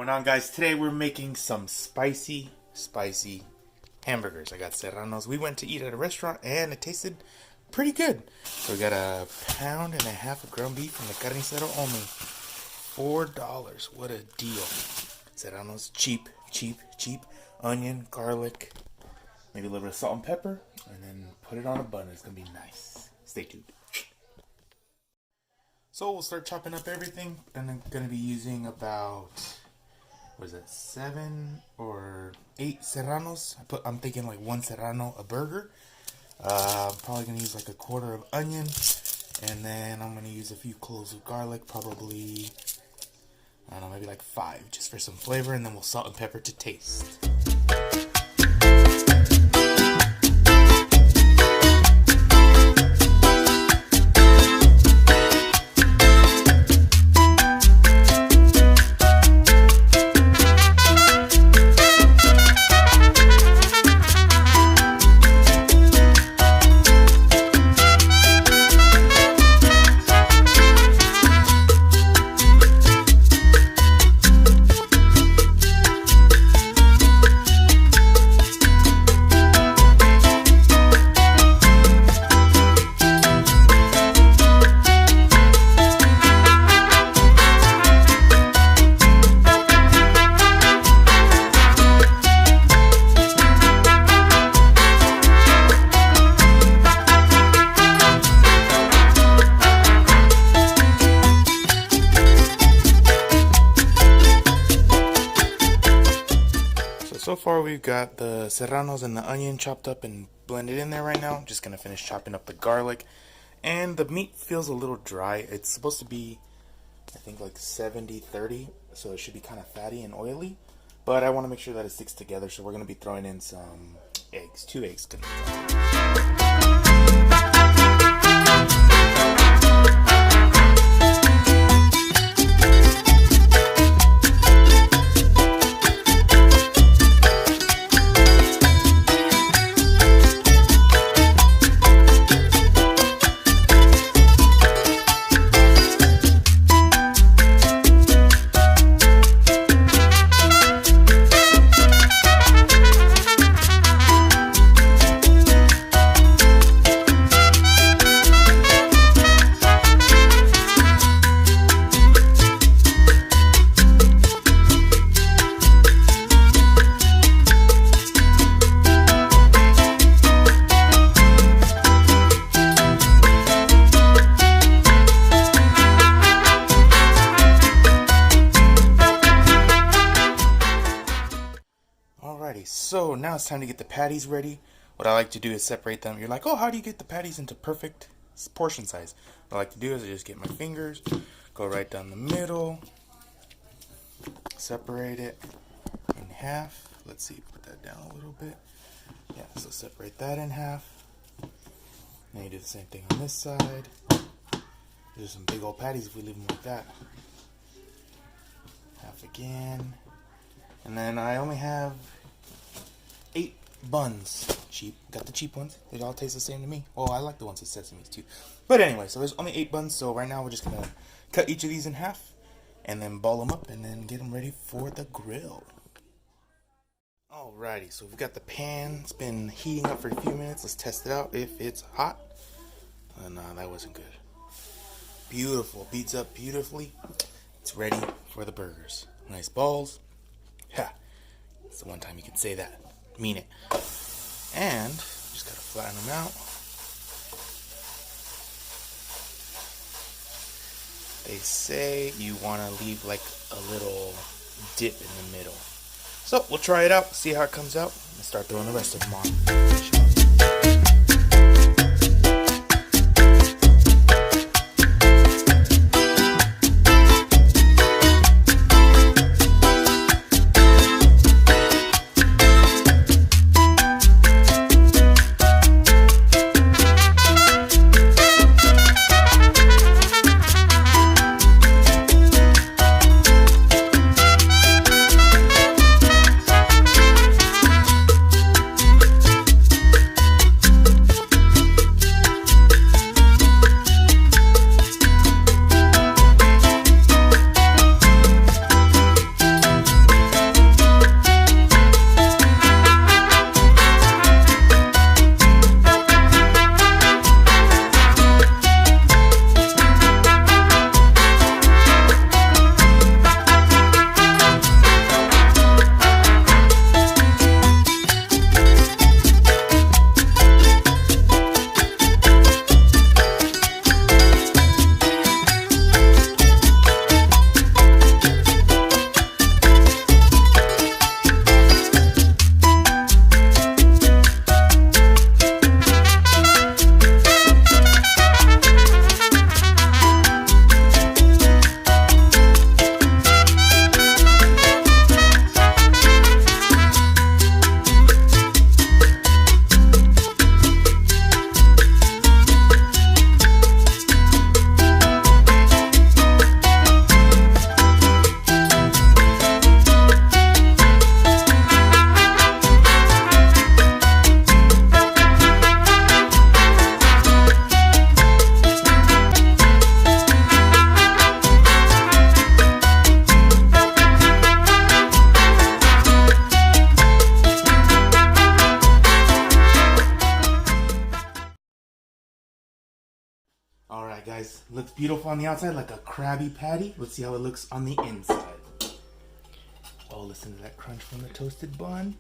Going on, guys? Today we're making some spicy hamburgers. I got Serranos. We went to eat at a restaurant and it tasted pretty good. So we got 1.5 pounds of ground beef from the carnicero only. $4. What a deal. Serranos, cheap. Onion, garlic, maybe a little bit of salt and pepper, and then put it on a bun. It's gonna be nice. Stay tuned. So we'll start chopping up everything, and I'm gonna be using about 7 or 8 Serranos. I'm thinking like 1 Serrano a burger. I'm probably gonna use like 1/4 of onion, and then I'm gonna use a few cloves of garlic, probably I don't know, maybe like 5, just for some flavor, and then we'll salt and pepper to taste. So far we've got the serranos and the onion chopped up and blended in there right now. I'm just going to finish chopping up the garlic. And the meat feels a little dry. It's supposed to be, I think, like 70-30. So it should be kind of fatty and oily. But I want to make sure that it sticks together. So we're going to be throwing in some eggs. 2 eggs. So now it's time to get the patties ready. What I like to do is separate them. You're like, oh, how do you get the patties into perfect portion size? What I like to do is I just get my fingers, go right down the middle, separate it in half. Let's see, put that down a little bit. Yeah, so separate that in half. Then you do the same thing on this side. There's some big old patties if we leave them like that. Half again. And then I only have 8 buns. Cheap. Got the cheap ones. They all taste the same to me. Oh, I like the ones with sesame too. But anyway, so there's only 8 buns. So right now we're just going to cut each of these in half and then ball them up and then get them ready for the grill. Alrighty, so we've got the pan. It's been heating up for a few minutes. Let's test it out if it's hot. No, that wasn't good. Beautiful. Beats up beautifully. It's ready for the burgers. Nice balls. Ha! It's the one time you can say that. Mean it. And just gotta flatten them out. They say you want to leave like a little dip in the middle. So we'll try it out, see how it comes out, and start throwing the rest of them on. Alright guys, looks beautiful on the outside like a Krabby Patty. Let's see how it looks on the inside. Oh, listen to that crunch from the toasted bun.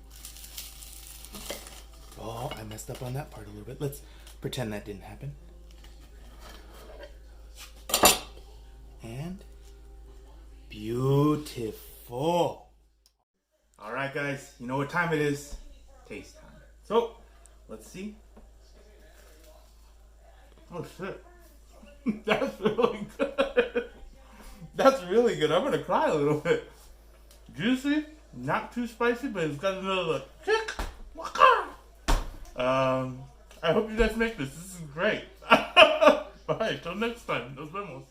Oh, I messed up on that part a little bit. Let's pretend that didn't happen. And beautiful. Alright guys, you know what time it is. Taste time. So, let's see. Oh shit. That's really good. That's really good. I'm gonna cry a little bit. Juicy, not too spicy, but it's got another kick. I hope you guys make this. This is great. Bye. Till next time. Nos vemos.